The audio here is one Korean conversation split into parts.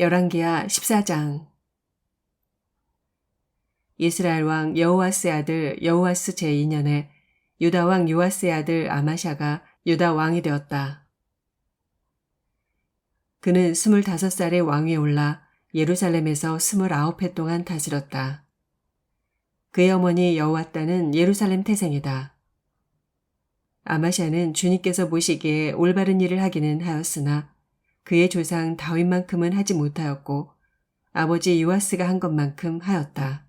열왕기하 14장. 이스라엘 왕 여호와스의 아들 여호와스 제2년에 유다 왕 요아스의 아들 아마샤가 유다 왕이 되었다. 그는 25살에 왕위에 올라 예루살렘에서 29해 동안 다스렸다. 그의 어머니 여호와따는 예루살렘 태생이다. 아마샤는 주님께서 보시기에 올바른 일을 하기는 하였으나 그의 조상 다윗만큼은 하지 못하였고 아버지 요아스가 한 것만큼 하였다.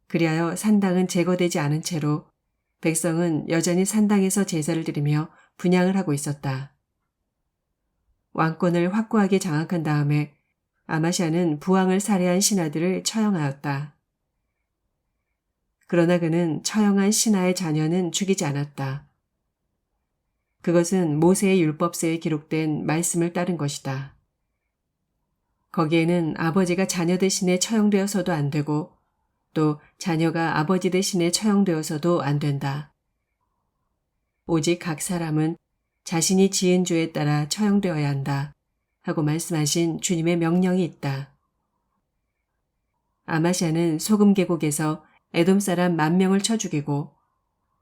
그리하여 산당은 제거되지 않은 채로 백성은 여전히 산당에서 제사를 드리며 분향을 하고 있었다. 왕권을 확고하게 장악한 다음에 아마샤는 부왕을 살해한 신하들을 처형하였다. 그러나 그는 처형한 신하의 자녀는 죽이지 않았다. 그것은 모세의 율법서에 기록된 말씀을 따른 것이다. 거기에는 아버지가 자녀 대신에 처형되어서도 안 되고 또 자녀가 아버지 대신에 처형되어서도 안 된다. 오직 각 사람은 자신이 지은 죄에 따라 처형되어야 한다 하고 말씀하신 주님의 명령이 있다. 아마샤는 소금 계곡에서 에돔 사람 10,000명을 쳐 죽이고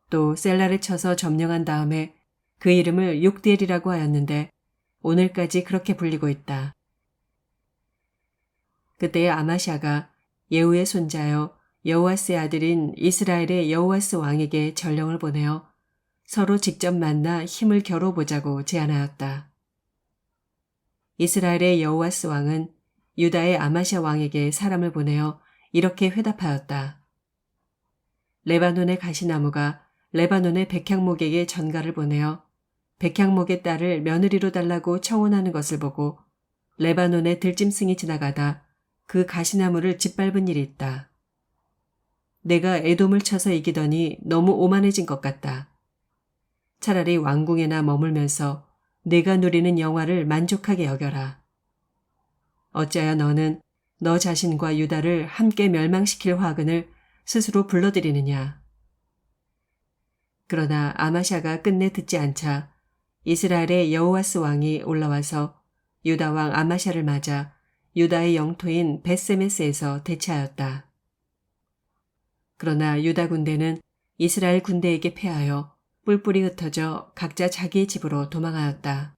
또 셀라를 쳐서 점령한 다음에 그 이름을 욕디엘이라고 하였는데 오늘까지 그렇게 불리고 있다. 그때의 아마샤가 예후의 손자여 여호와스의 아들인 이스라엘의 여호와스 왕에게 전령을 보내어 서로 직접 만나 힘을 겨뤄보자고 제안하였다. 이스라엘의 여호와스 왕은 유다의 아마샤 왕에게 사람을 보내어 이렇게 회답하였다. 레바논의 가시나무가 레바논의 백향목에게 전가를 보내어 백향목의 딸을 며느리로 달라고 청혼하는 것을 보고 레바논의 들짐승이 지나가다 그 가시나무를 짓밟은 일이 있다. 내가 에돔을 쳐서 이기더니 너무 오만해진 것 같다. 차라리 왕궁에나 머물면서 내가 누리는 영화를 만족하게 여겨라. 어찌하여 너는 너 자신과 유다를 함께 멸망시킬 화근을 스스로 불러들이느냐. 그러나 아마샤가 끝내 듣지 않자 이스라엘의 여호와스 왕이 올라와서 유다 왕 아마샤를 맞아 유다의 영토인 벳세메스에서 대치하였다. 그러나 유다 군대는 이스라엘 군대에게 패하여 뿔뿔이 흩어져 각자 자기의 집으로 도망하였다.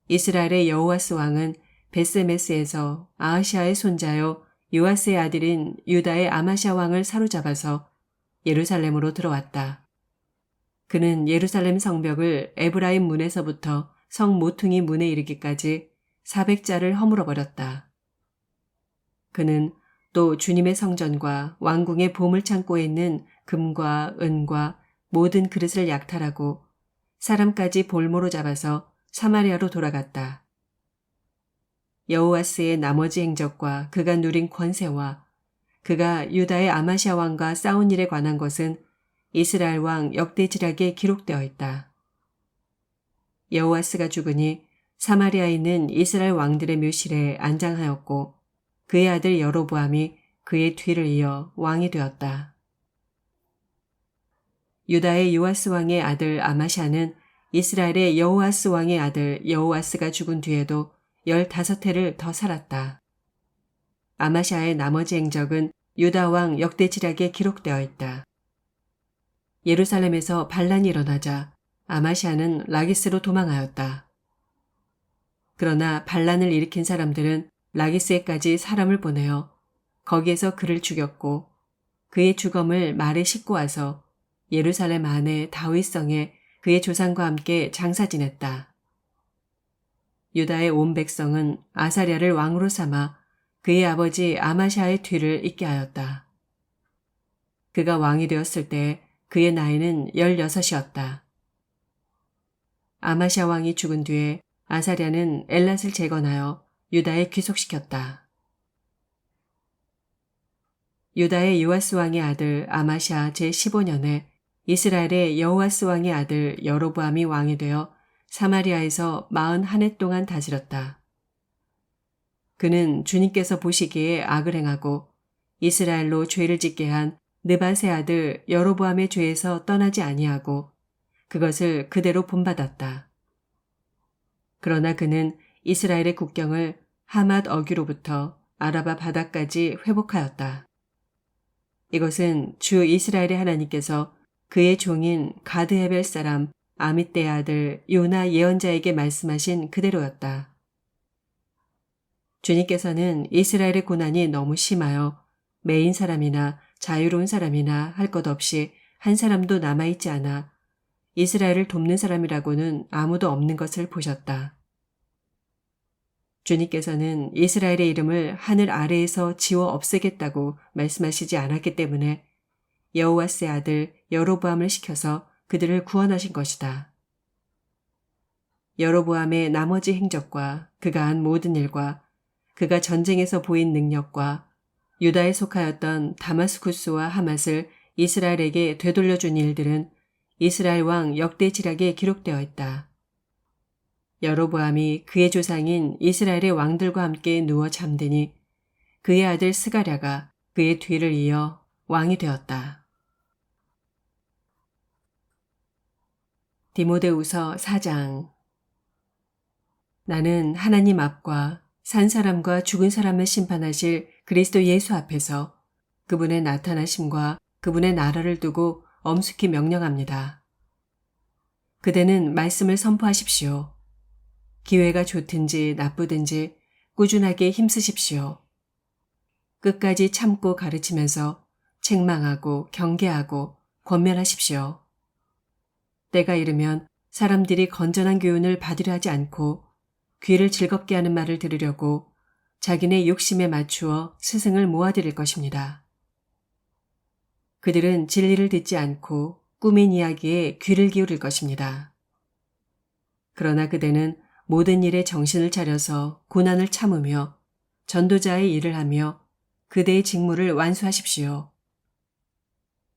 이스라엘의 여호와스 왕은 벳세메스에서 아하시아의 손자요 요아스의 아들인 유다의 아마샤 왕을 사로잡아서 예루살렘으로 들어왔다. 그는 예루살렘 성벽을 에브라임 문에서부터 성 모퉁이 문에 이르기까지 400자를 허물어버렸다. 그는 또 주님의 성전과 왕궁의 보물창고에 있는 금과 은과 모든 그릇을 약탈하고 사람까지 볼모로 잡아서 사마리아로 돌아갔다. 여호와스의 나머지 행적과 그가 누린 권세와 그가 유다의 아마샤 왕과 싸운 일에 관한 것은 이스라엘 왕 역대지략에 기록되어 있다. 여호와스가 죽으니 사마리아에 있는 이스라엘 왕들의 묘실에 안장하였고 그의 아들 여로보암이 그의 뒤를 이어 왕이 되었다. 유다의 요아스 왕의 아들 아마샤는 이스라엘의 여호아스 왕의 아들 여호아스가 죽은 뒤에도 15해를 더 살았다. 아마샤의 나머지 행적은 유다 왕 역대지략에 기록되어 있다. 예루살렘에서 반란이 일어나자 아마샤는 라기스로 도망하였다. 그러나 반란을 일으킨 사람들은 라기스에까지 사람을 보내어 거기에서 그를 죽였고 그의 주검을 말에 싣고 와서 예루살렘 안에 다윗성에 그의 조상과 함께 장사 지냈다. 유다의 온 백성은 아사랴를 왕으로 삼아 그의 아버지 아마샤의 뒤를 잇게 하였다. 그가 왕이 되었을 때 그의 나이는 16이었다. 아마샤 왕이 죽은 뒤에 아사랴는 엘랏을 재건하여 유다에 귀속시켰다. 유다의 요아스 왕의 아들 아마샤 제15년에 이스라엘의 여호아스 왕의 아들 여로보암이 왕이 되어 사마리아에서 41해 동안 다스렸다. 그는 주님께서 보시기에 악을 행하고 이스라엘로 죄를 짓게 한 느밧의 아들 여로보암의 죄에서 떠나지 아니하고 그것을 그대로 본받았다. 그러나 그는 이스라엘의 국경을 하맛 어귀로부터 아라바 바다까지 회복하였다. 이것은 주 이스라엘의 하나님께서 그의 종인 가드헤벨 사람 아mit대의 아들 요나 예언자에게 말씀하신 그대로였다. 주님께서는 이스라엘의 고난이 너무 심하여 매인 사람이나 자유로운 사람이나 할 것 없이 한 사람도 남아있지 않아 이스라엘을 돕는 사람이라고는 아무도 없는 것을 보셨다. 주님께서는 이스라엘의 이름을 하늘 아래에서 지워 없애겠다고 말씀하시지 않았기 때문에 여호와스의 아들 여로보암을 시켜서 그들을 구원하신 것이다. 여로보암의 나머지 행적과 그가 한 모든 일과 그가 전쟁에서 보인 능력과 유다에 속하였던 다마스쿠스와 하맛을 이스라엘에게 되돌려준 일들은 이스라엘 왕 역대지략에 기록되어 있다. 여로보암이 그의 조상인 이스라엘의 왕들과 함께 누워 잠드니 그의 아들 스가랴가 그의 뒤를 이어 왕이 되었다. 디모데후서 4장. 나는 하나님 앞과 산 사람과 죽은 사람을 심판하실 그리스도 예수 앞에서 그분의 나타나심과 그분의 나라를 두고 엄숙히 명령합니다. 그대는 말씀을 선포하십시오. 기회가 좋든지 나쁘든지 꾸준하게 힘쓰십시오. 끝까지 참고 가르치면서 책망하고 경계하고 권면하십시오. 때가 이르면 사람들이 건전한 교훈을 받으려 하지 않고 귀를 즐겁게 하는 말을 들으려고 자기네 욕심에 맞추어 스승을 모아들일 것입니다. 그들은 진리를 듣지 않고 꾸민 이야기에 귀를 기울일 것입니다. 그러나 그대는 모든 일에 정신을 차려서 고난을 참으며 전도자의 일을 하며 그대의 직무를 완수하십시오.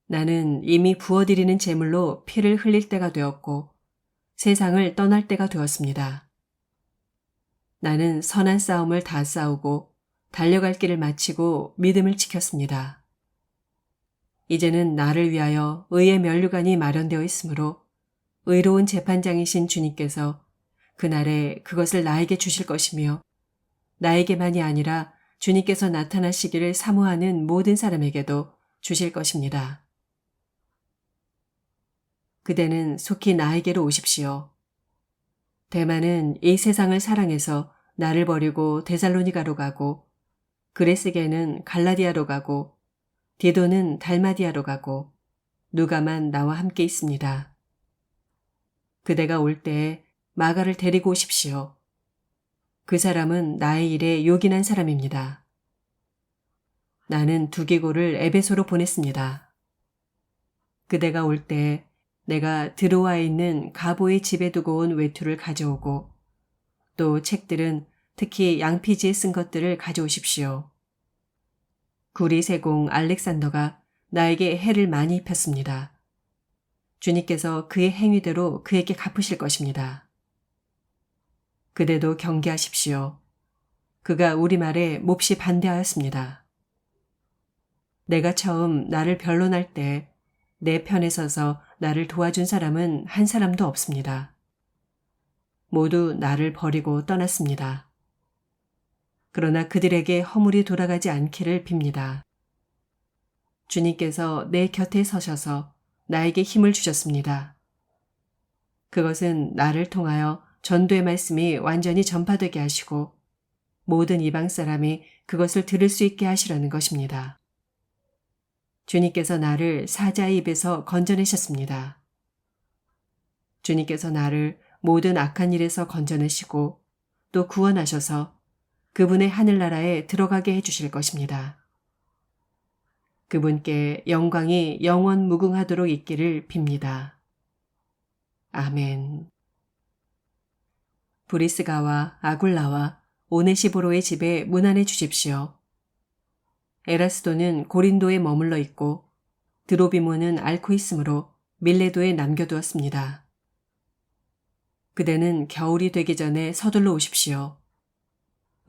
나는 이미 부어드리는 제물로 피를 흘릴 때가 되었고 세상을 떠날 때가 되었습니다. 나는 선한 싸움을 다 싸우고 달려갈 길을 마치고 믿음을 지켰습니다. 이제는 나를 위하여 의의 면류관이 마련되어 있으므로 의로운 재판장이신 주님께서 그날에 그것을 나에게 주실 것이며 나에게만이 아니라 주님께서 나타나시기를 사모하는 모든 사람에게도 주실 것입니다. 그대는 속히 나에게로 오십시오. 데마는 이 세상을 사랑해서 나를 버리고 데살로니가로 가고 그레스게는 갈라디아로 가고 디도는 달마디아로 가고 누가만 나와 함께 있습니다. 그대가 올 때에 마가를 데리고 오십시오. 그 사람은 나의 일에 요긴한 사람입니다. 나는 두기고를 에베소로 보냈습니다. 그대가 올 때에 내가 드로아에 있는 가보의 집에 두고 온 외투를 가져오고 또 책들은 특히 양피지에 쓴 것들을 가져오십시오. 구리세공 알렉산더가 나에게 해를 많이 입혔습니다. 주님께서 그의 행위대로 그에게 갚으실 것입니다. 그대도 경계하십시오. 그가 우리 말에 몹시 반대하였습니다. 내가 처음 나를 변론할 때 내 편에 서서 나를 도와준 사람은 한 사람도 없습니다. 모두 나를 버리고 떠났습니다. 그러나 그들에게 허물이 돌아가지 않기를 빕니다. 주님께서 내 곁에 서셔서 나에게 힘을 주셨습니다. 그것은 나를 통하여 전도의 말씀이 완전히 전파되게 하시고 모든 이방 사람이 그것을 들을 수 있게 하시려는 것입니다. 주님께서 나를 사자의 입에서 건져내셨습니다. 주님께서 나를 모든 악한 일에서 건져내시고 또 구원하셔서 그분의 하늘나라에 들어가게 해주실 것입니다. 그분께 영광이 영원 무궁하도록 있기를 빕니다. 아멘. 브리스가와 아굴라와 오네시보로의 집에 문안해 주십시오. 에라스도는 고린도에 머물러 있고 드로비모는 앓고 있으므로 밀레도에 남겨두었습니다. 그대는 겨울이 되기 전에 서둘러 오십시오.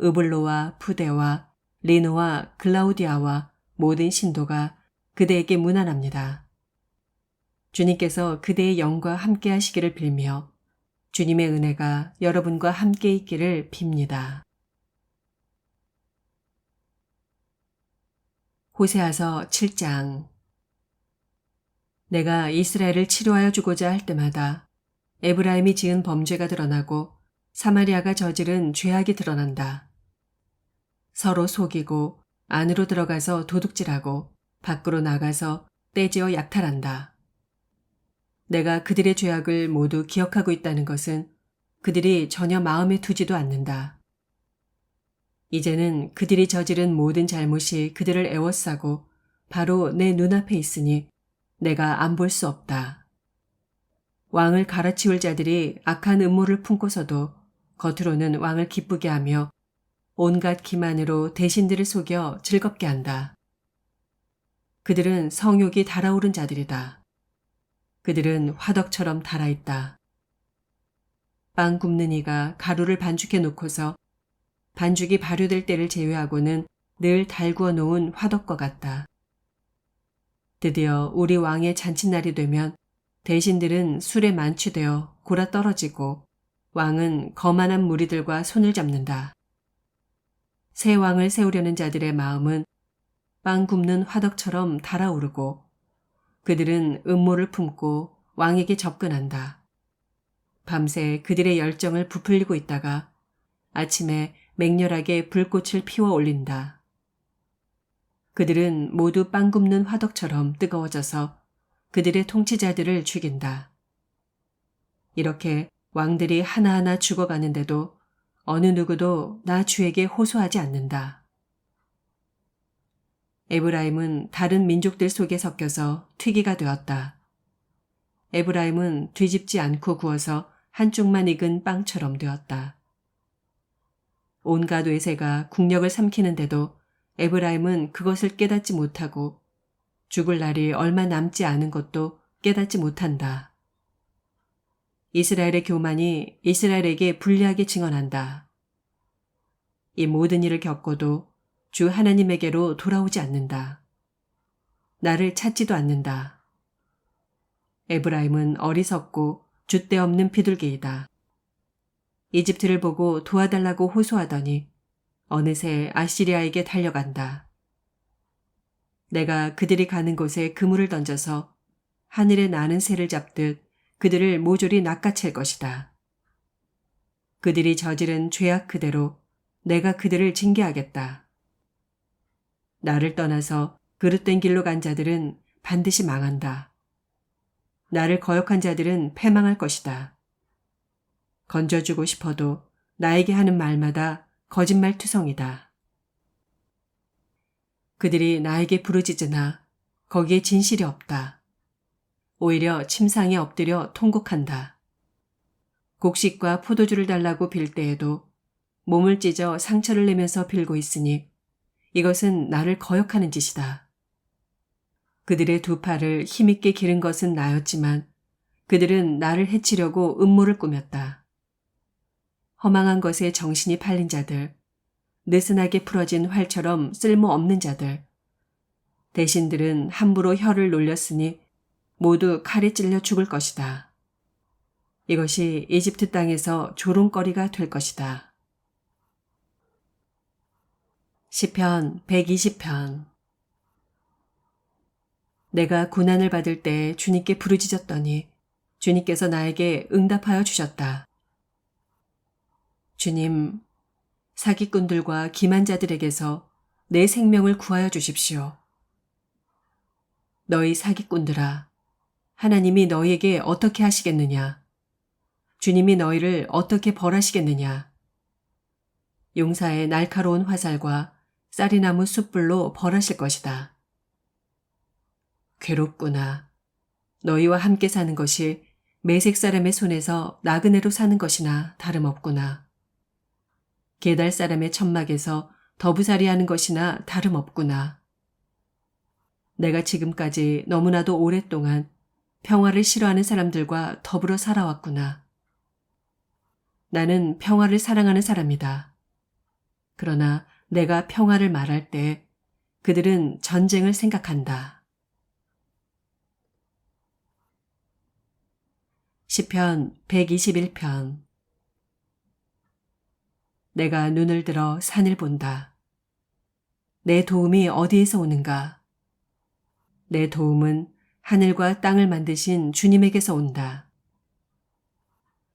으블로와 푸데와 리노와 글라우디아와 모든 신도가 그대에게 문안합니다. 주님께서 그대의 영과 함께 하시기를 빌며 주님의 은혜가 여러분과 함께 있기를 빕니다. 호세아서 7장. 내가 이스라엘을 치료하여 주고자 할 때마다 에브라임이 지은 범죄가 드러나고 사마리아가 저지른 죄악이 드러난다. 서로 속이고 안으로 들어가서 도둑질하고 밖으로 나가서 떼지어 약탈한다. 내가 그들의 죄악을 모두 기억하고 있다는 것은 그들이 전혀 마음에 두지도 않는다. 이제는 그들이 저지른 모든 잘못이 그들을 애워싸고 바로 내 눈앞에 있으니 내가 안 볼 수 없다. 왕을 갈아치울 자들이 악한 음모를 품고서도 겉으로는 왕을 기쁘게 하며 온갖 기만으로 대신들을 속여 즐겁게 한다. 그들은 성욕이 달아오른 자들이다. 그들은 화덕처럼 달아있다. 빵 굽는 이가 가루를 반죽해 놓고서 반죽이 발효될 때를 제외하고는 늘 달구어 놓은 화덕과 같다. 드디어 우리 왕의 잔칫날이 되면 대신들은 술에 만취되어 골아 떨어지고 왕은 거만한 무리들과 손을 잡는다. 새 왕을 세우려는 자들의 마음은 빵 굽는 화덕처럼 달아오르고 그들은 음모를 품고 왕에게 접근한다. 밤새 그들의 열정을 부풀리고 있다가 아침에 맹렬하게 불꽃을 피워 올린다. 그들은 모두 빵 굽는 화덕처럼 뜨거워져서 그들의 통치자들을 죽인다. 이렇게 왕들이 하나하나 죽어가는데도 어느 누구도 나 주에게 호소하지 않는다. 에브라임은 다른 민족들 속에 섞여서 튀기가 되었다. 에브라임은 뒤집지 않고 구워서 한쪽만 익은 빵처럼 되었다. 온갖 외세가 국력을 삼키는데도 에브라임은 그것을 깨닫지 못하고 죽을 날이 얼마 남지 않은 것도 깨닫지 못한다. 이스라엘의 교만이 이스라엘에게 불리하게 증언한다. 이 모든 일을 겪고도 주 하나님에게로 돌아오지 않는다. 나를 찾지도 않는다. 에브라임은 어리석고 줏대 없는 비둘기이다. 이집트를 보고 도와달라고 호소하더니 어느새 아시리아에게 달려간다. 내가 그들이 가는 곳에 그물을 던져서 하늘에 나는 새를 잡듯 그들을 모조리 낚아챌 것이다. 그들이 저지른 죄악 그대로 내가 그들을 징계하겠다. 나를 떠나서 그릇된 길로 간 자들은 반드시 망한다. 나를 거역한 자들은 패망할 것이다. 건져주고 싶어도 나에게 하는 말마다 거짓말투성이다. 그들이 나에게 부르짖으나 거기에 진실이 없다. 오히려 침상에 엎드려 통곡한다. 곡식과 포도주를 달라고 빌 때에도 몸을 찢어 상처를 내면서 빌고 있으니 이것은 나를 거역하는 짓이다. 그들의 두 팔을 힘있게 기른 것은 나였지만 그들은 나를 해치려고 음모를 꾸몄다. 허망한 것에 정신이 팔린 자들, 느슨하게 풀어진 활처럼 쓸모없는 자들, 대신들은 함부로 혀를 놀렸으니 모두 칼에 찔려 죽을 것이다. 이것이 이집트 땅에서 조롱거리가 될 것이다. 시편 120편. 내가 고난을 받을 때 주님께 부르짖었더니 주님께서 나에게 응답하여 주셨다. 주님, 사기꾼들과 기만자들에게서 내 생명을 구하여 주십시오. 너희 사기꾼들아, 하나님이 너희에게 어떻게 하시겠느냐? 주님이 너희를 어떻게 벌하시겠느냐? 용사의 날카로운 화살과 쌀이나무 숯불로 벌하실 것이다. 괴롭구나. 너희와 함께 사는 것이 매색 사람의 손에서 나그네로 사는 것이나 다름없구나. 게달 사람의 천막에서 더부살이 하는 것이나 다름없구나. 내가 지금까지 너무나도 오랫동안 평화를 싫어하는 사람들과 더불어 살아왔구나. 나는 평화를 사랑하는 사람이다. 그러나 내가 평화를 말할 때 그들은 전쟁을 생각한다. 시편 121편. 내가 눈을 들어 산을 본다. 내 도움이 어디에서 오는가? 내 도움은 하늘과 땅을 만드신 주님에게서 온다.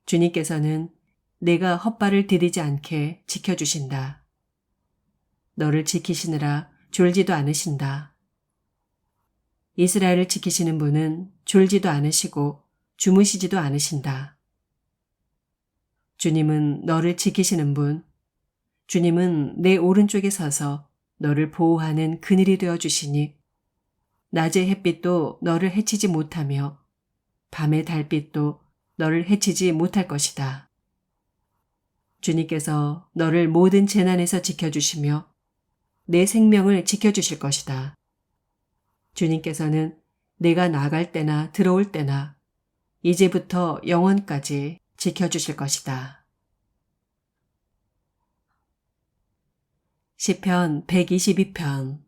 주님께서는 내가 헛발을 디디지 않게 지켜주신다. 너를 지키시느라 졸지도 않으신다. 이스라엘을 지키시는 분은 졸지도 않으시고 주무시지도 않으신다. 주님은 너를 지키시는 분, 주님은 내 오른쪽에 서서 너를 보호하는 그늘이 되어 주시니 낮의 햇빛도 너를 해치지 못하며 밤의 달빛도 너를 해치지 못할 것이다. 주님께서 너를 모든 재난에서 지켜주시며 내 생명을 지켜주실 것이다. 주님께서는 내가 나갈 때나 들어올 때나 이제부터 영원까지 지켜주실 것이다. 시편 122편.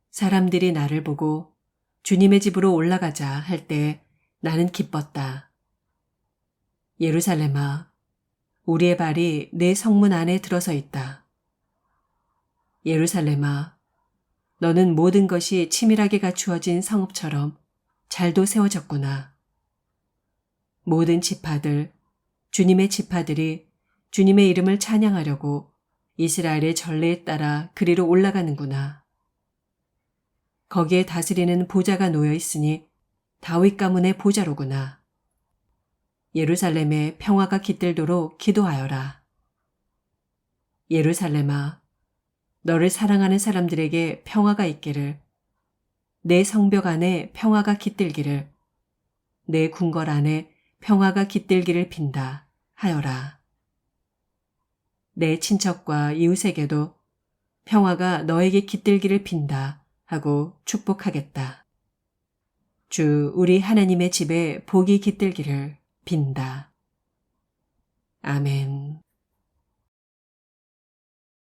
사람들이 나를 보고 주님의 집으로 올라가자 할 때 나는 기뻤다. 예루살렘아, 우리의 발이 내 성문 안에 들어서 있다. 예루살렘아, 너는 모든 것이 치밀하게 갖추어진 성읍처럼 잘도 세워졌구나. 모든 지파들, 주님의 지파들이 주님의 이름을 찬양하려고 이스라엘의 전례에 따라 그리로 올라가는구나. 거기에 다스리는 보좌가 놓여 있으니 다윗 가문의 보좌로구나. 예루살렘에 평화가 깃들도록 기도하여라. 예루살렘아, 너를 사랑하는 사람들에게 평화가 있기를, 내 성벽 안에 평화가 깃들기를, 내 궁궐 안에 평화가 깃들기를 빈다 하여라. 내 친척과 이웃에게도 평화가 너에게 깃들기를 빈다 하고 축복하겠다. 주 우리 하나님의 집에 복이 깃들기를 빈다. 아멘.